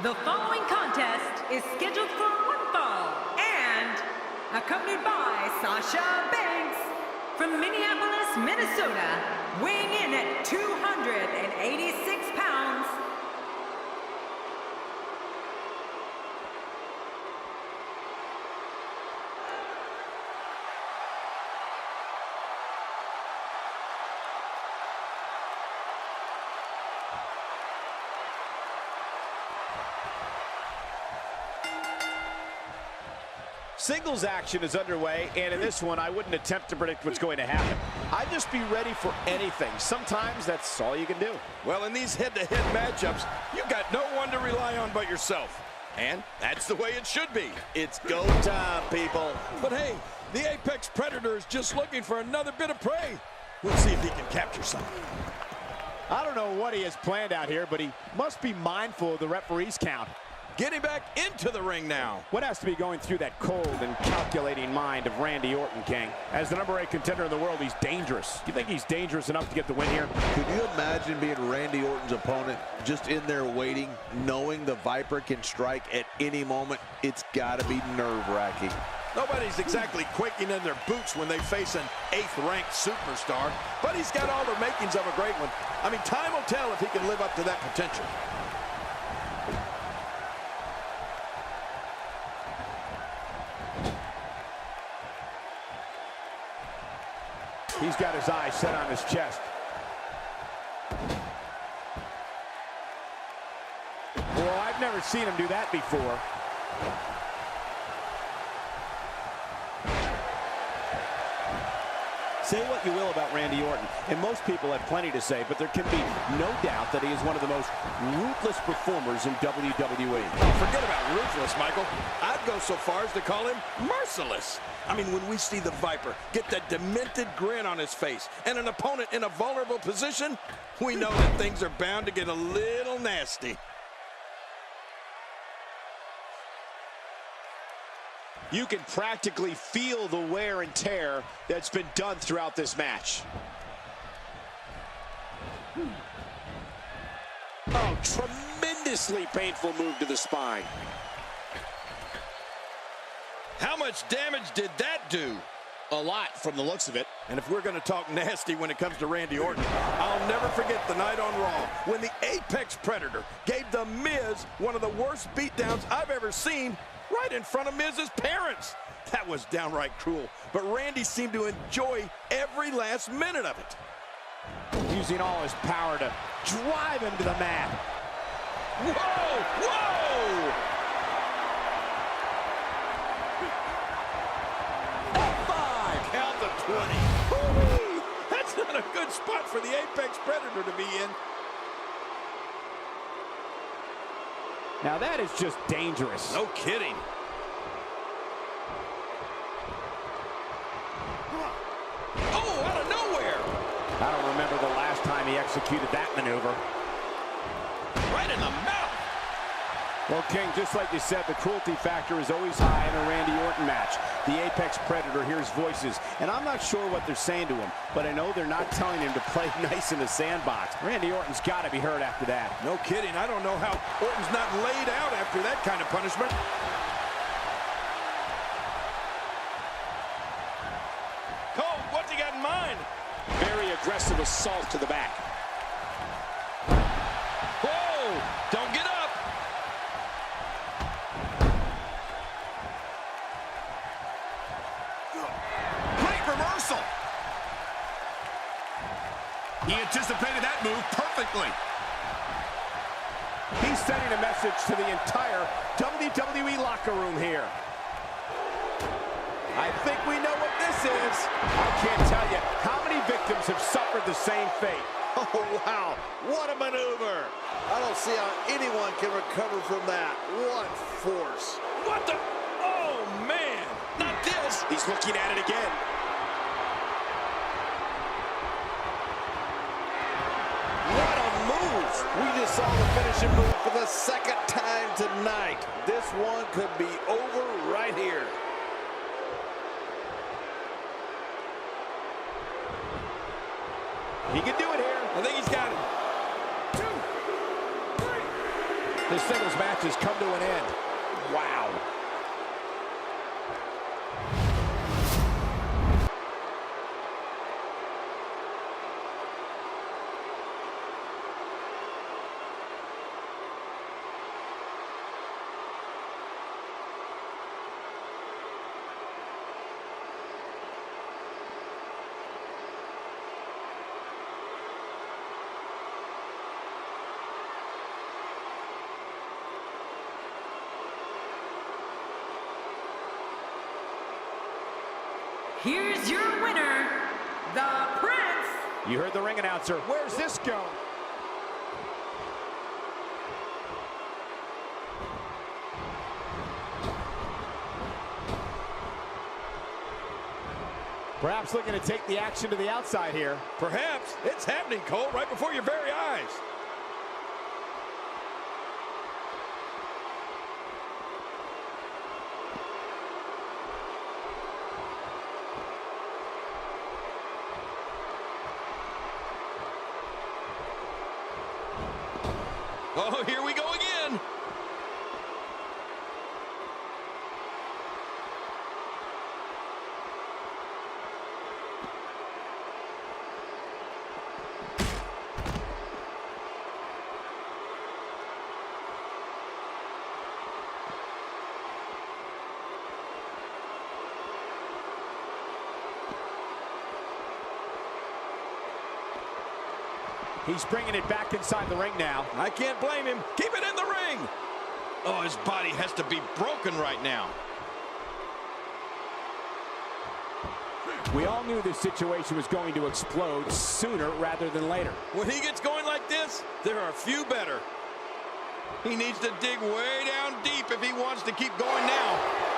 The following contest is scheduled for one fall and accompanied by Sasha Banks from Minneapolis, Minnesota, weighing in at 286 pounds. Singles action is underway, and in this one, I wouldn't attempt to predict what's going to happen. I'd just be ready for anything. Sometimes that's all you can do. Well, in these head-to-head matchups, you've got no one to rely on but yourself. And that's the way it should be. It's go time, people. But hey, the Apex Predator is just looking for another bit of prey. We'll see if he can capture some. I don't know what he has planned out here, but he must be mindful of the referee's count. Getting back into the ring now. What has to be going through that cold and calculating mind of Randy Orton, King? As the #8 contender in the world, he's dangerous. You think he's dangerous enough to get the win here? Could you imagine being Randy Orton's opponent, just in there waiting, knowing the Viper can strike at any moment? It's got to be nerve-wracking. Nobody's exactly quaking in their boots when they face an 8th-ranked superstar, but he's got all the makings of a great one. I mean, time will tell if he can live up to that potential. He's got his eyes set on his chest. Well, I've never seen him do that before. Say what you will about Randy Orton, and most people have plenty to say, but there can be no doubt that he is one of the most ruthless performers in WWE. Oh, forget about ruthless, Michael. I'd go so far as to call him merciless. I mean, when we see the Viper get that demented grin on his face and an opponent in a vulnerable position, we know that things are bound to get a little nasty. You can practically feel the wear and tear that's been done throughout this match. Oh, tremendously painful move to the spine. How much damage did that do? A lot from the looks of it. And if we're going to talk nasty when it comes to Randy Orton, I'll never forget the night on Raw when the Apex Predator gave The Miz one of the worst beatdowns I've ever seen right in front of Miz's parents. That was downright cruel, but Randy seemed to enjoy every last minute of it. Using all his power to drive him to the mat. Whoa! Whoa! Count the 20. Woo-wee! That's not a good spot for the Apex Predator to be in. Now that is just dangerous. No kidding. Oh, out of nowhere. I don't remember the last time he executed that maneuver. Right in the mouth. Well, King, just like you said, the cruelty factor is always high in a Randy Orton match. The Apex Predator hears voices, and I'm not sure what they're saying to him, but I know they're not telling him to play nice in the sandbox. Randy Orton's got to be hurt after that. No kidding. I don't know how Orton's not laid out after that kind of punishment. Cole, what's he got in mind? Very aggressive assault to the back. Whoa! Don't get up. Reversal. He anticipated that move perfectly. He's sending a message to the entire WWE locker room here. I think we know what this is. I can't tell you how many victims have suffered the same fate. Oh, wow. What a maneuver. I don't see how anyone can recover from that. What force. What the? Oh, man. Not this. He's looking at it again. What a move. We just saw the finishing move for the second time tonight. This one could be over right here. He can do it here. I think he's got it. 2, 3. This singles match has come to an end. Wow. Here's your winner, the Prince. You heard the ring announcer. Where's this go? Perhaps looking to take the action to the outside here. Perhaps. It's happening, Cole, right before your very eyes. Oh, here we go again. He's bringing it back inside the ring now. I can't blame him. Keep it in the ring. Oh, his body has to be broken right now. We all knew this situation was going to explode sooner rather than later. When he gets going like this, there are few better. He needs to dig way down deep if he wants to keep going now.